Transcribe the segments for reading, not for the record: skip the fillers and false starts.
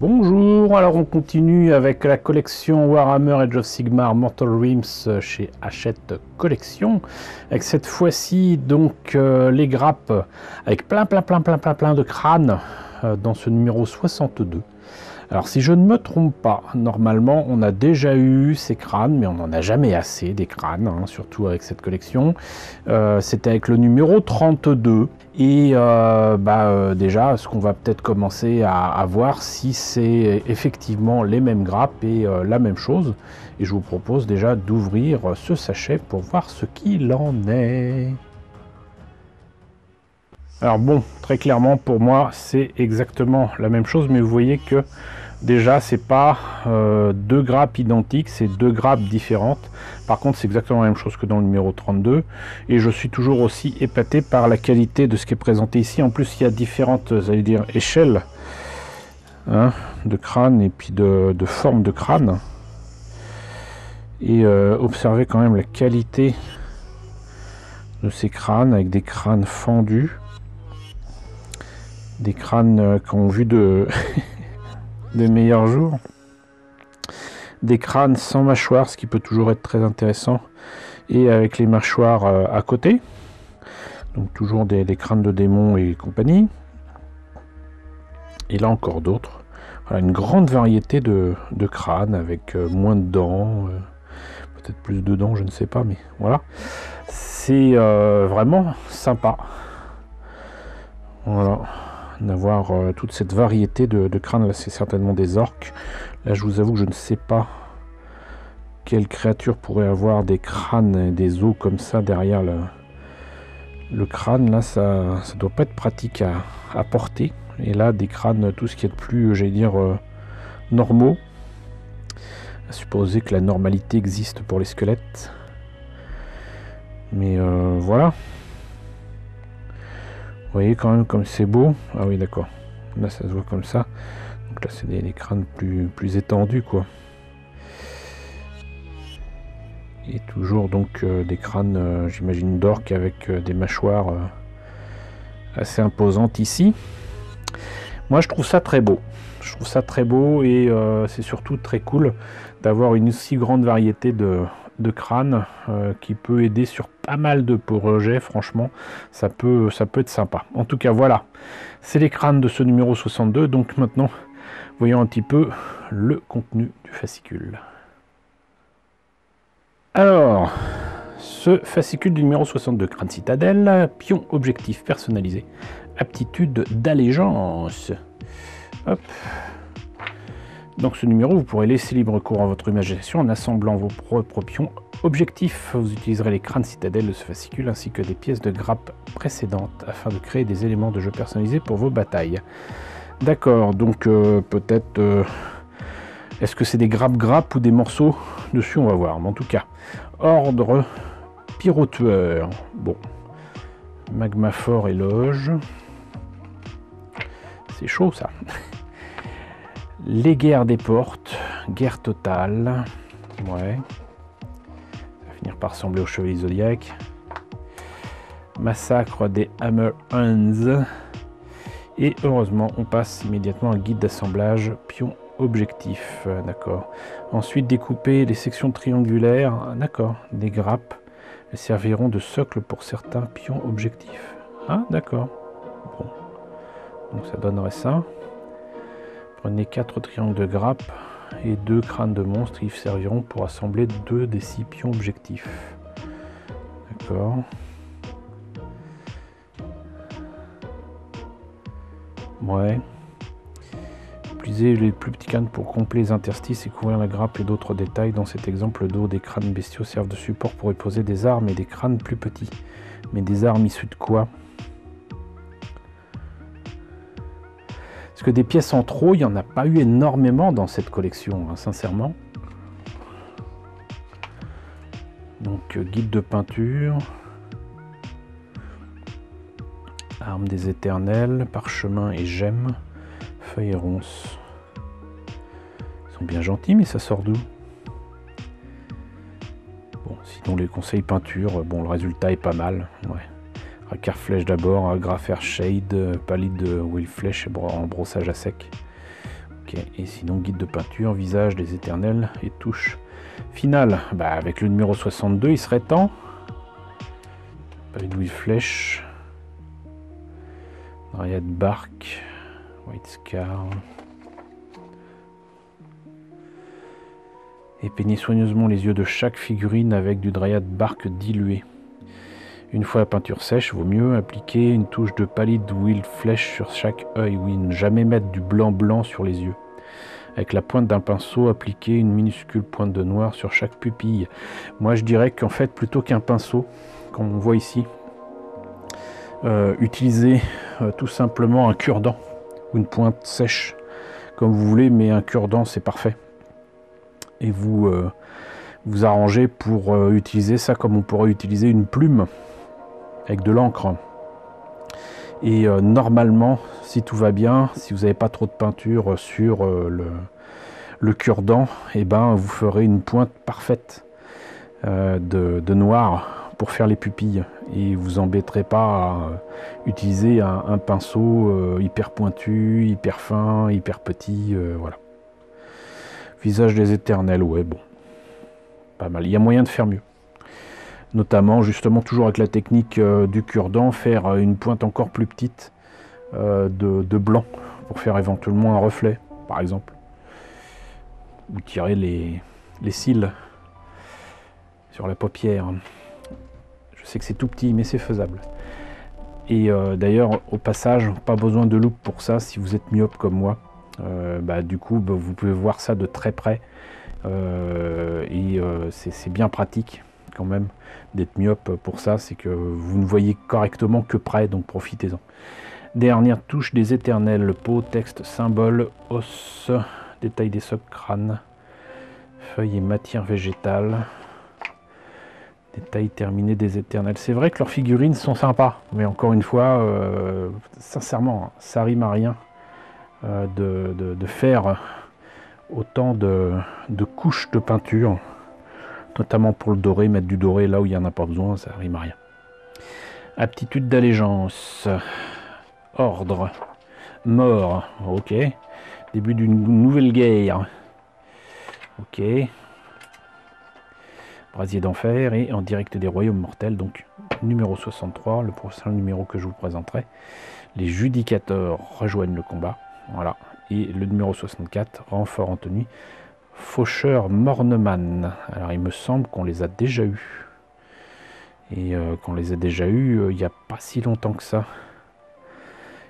Bonjour, alors on continue avec la collection Warhammer Age of Sigmar Mortal Realms chez Hachette Collection, avec cette fois-ci donc les grappes avec plein de crânes dans ce numéro 62. Alors si je ne me trompe pas, normalement on a déjà eu ces crânes, mais on n'en a jamais assez des crânes, hein, surtout avec cette collection. C'était avec le numéro 32. Et déjà, ce qu'on va peut-être commencer à voir si c'est effectivement les mêmes grappes et la même chose. Et je vous propose déjà d'ouvrir ce sachet pour voir ce qu'il en est. Alors bon, très clairement pour moi c'est exactement la même chose, mais vous voyez que déjà c'est pas deux grappes identiques, c'est deux grappes différentes. Par contre c'est exactement la même chose que dans le numéro 32, et je suis toujours aussi épaté par la qualité de ce qui est présenté ici. En plus il y a différentes, j'allais dire, échelles hein, de crâne et puis de forme de crâne. Et observez quand même la qualité de ces crânes, avec des crânes fendus. Des crânes qui ont vu de meilleurs jours. Des crânes sans mâchoire, ce qui peut toujours être très intéressant. Et avec les mâchoires à côté. Donc toujours des crânes de démons et compagnie. Et là encore d'autres. Voilà, une grande variété de crânes avec moins de dents. Peut-être plus de dents, je ne sais pas. Mais voilà. C'est vraiment sympa. Voilà. D'avoir toute cette variété de crânes. Là c'est certainement des orques. Là je vous avoue que je ne sais pas quelle créature pourrait avoir des crânes et des os comme ça derrière le crâne. Là ça doit pas être pratique à porter. Et là des crânes, tout ce qui est de plus, j'allais dire, normaux. À supposer que la normalité existe pour les squelettes. Mais voilà. Vous voyez quand même comme c'est beau. Ah oui d'accord. Là ça se voit comme ça. Donc là c'est des crânes plus étendus quoi. Et toujours donc des crânes j'imagine d'orques avec des mâchoires assez imposantes ici. Moi je trouve ça très beau. Je trouve ça très beau et c'est surtout très cool d'avoir une si grande variété de crânes qui peut aider sur pas mal de projets. Franchement ça peut être sympa. En tout cas voilà, c'est les crânes de ce numéro 62. Donc maintenant voyons un petit peu le contenu du fascicule. Alors ce fascicule du numéro 62, crâne citadelle, pion objectif personnalisé, aptitude d'allégeance. Hop. Dans ce numéro, vous pourrez laisser libre cours à votre imagination en assemblant vos propres pions objectifs. Vous utiliserez les crânes citadelles de ce fascicule ainsi que des pièces de grappe précédentes afin de créer des éléments de jeu personnalisés pour vos batailles. D'accord, donc peut-être... est-ce que c'est des grappes ou des morceaux dessus? On va voir. Mais en tout cas, ordre pyrotueur. Bon. Magma fort et loge. C'est chaud ça. Les guerres des portes, guerre totale, ouais, ça va finir par ressembler au Chevalier Zodiac. Massacre des Hammerhands, et heureusement on passe immédiatement à un guide d'assemblage pion objectif, d'accord. Ensuite découper les sections triangulaires, d'accord, des grappes, elles serviront de socle pour certains pions objectifs. Ah d'accord, bon, donc ça donnerait ça. Prenez 4 triangles de grappe et 2 crânes de monstres, ils serviront pour assembler 2 des 6 pions objectifs. D'accord. Ouais. Utilisez les plus petits crânes pour combler les interstices et couvrir la grappe et d'autres détails. Dans cet exemple, le dos des crânes bestiaux servent de support pour y poser des armes et des crânes plus petits. Mais des armes issues de quoi ? Parce que des pièces en trop, il n'y en a pas eu énormément dans cette collection, hein, sincèrement. Donc, guide de peinture. Arme des éternels, parchemin et gemmes. Feuilles et ronces. Ils sont bien gentils, mais ça sort d'où? Bon, sinon les conseils peinture, bon, le résultat est pas mal. Ouais. Racard flèche d'abord, Grapher Shade, palette de Will Flèche en brossage à sec. Ok, et sinon guide de peinture, visage des éternels et touche finale. Bah, avec le numéro 62, il serait temps. Palette flèche. Dryad Bark. White Scar. Et peignez soigneusement les yeux de chaque figurine avec du Dryad Bark dilué. Une fois la peinture sèche, vaut mieux appliquer une touche de Pallid Wild Flesh sur chaque œil. Oui, ne jamais mettre du blanc sur les yeux. Avec la pointe d'un pinceau, appliquer une minuscule pointe de noir sur chaque pupille. Moi, je dirais qu'en fait, plutôt qu'un pinceau, comme on voit ici, utilisez tout simplement un cure-dent ou une pointe sèche, comme vous voulez, mais un cure-dent, c'est parfait. Et vous vous arrangez pour utiliser ça comme on pourrait utiliser une plume avec de l'encre. Et normalement, si tout va bien, si vous n'avez pas trop de peinture sur le cure-dent, et ben vous ferez une pointe parfaite de noir pour faire les pupilles. Et vous embêterez pas à utiliser un pinceau hyper pointu, hyper fin, hyper petit, voilà. Visage des éternels, ouais, bon, pas mal. Il y a moyen de faire mieux. Notamment, justement, toujours avec la technique du cure-dent, faire une pointe encore plus petite de blanc pour faire éventuellement un reflet, par exemple. Ou tirer les cils sur la paupière. Je sais que c'est tout petit, mais c'est faisable. Et d'ailleurs, au passage, pas besoin de loupe pour ça si vous êtes myope comme moi. Du coup, vous pouvez voir ça de très près. C'est bien pratique quand même d'être myope pour ça, c'est que vous ne voyez correctement que près, donc profitez-en. Dernière touche des éternels, peau, texte, symbole, os, détail des socs, crâne, feuilles et matière végétale, détail terminé des éternels. C'est vrai que leurs figurines sont sympas, mais encore une fois, sincèrement, ça rime à rien de faire autant de couches de peinture, notamment pour le doré, mettre du doré là où il n'y en a pas besoin, ça rime à rien. Aptitude d'allégeance, ordre, mort, ok. Début d'une nouvelle guerre, ok. Brasier d'enfer et en direct des royaumes mortels, donc numéro 63, le prochain numéro que je vous présenterai. Les judicateurs rejoignent le combat, voilà. Et le numéro 64, renfort en tenue, Faucheur Morneman. Alors il me semble qu'on les a déjà eus. Et qu'on les a déjà eus il n'y a pas si longtemps que ça.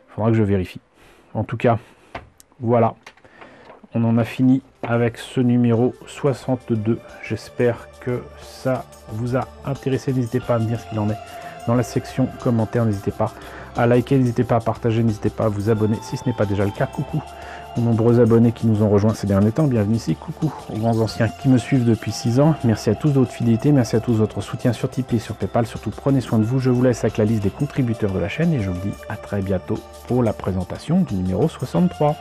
Il faudra que je vérifie. En tout cas, voilà. On en a fini avec ce numéro 62. J'espère que ça vous a intéressé. N'hésitez pas à me dire ce qu'il en est dans la section commentaires. N'hésitez pas à liker, n'hésitez pas à partager, n'hésitez pas à vous abonner si ce n'est pas déjà le cas. Coucou aux nombreux abonnés qui nous ont rejoints ces derniers temps, bienvenue ici. Coucou aux grands anciens qui me suivent depuis 6 ans. Merci à tous de votre fidélité, merci à tous de votre soutien sur Tipeee et sur Paypal. Surtout prenez soin de vous. Je vous laisse avec la liste des contributeurs de la chaîne et je vous dis à très bientôt pour la présentation du numéro 63.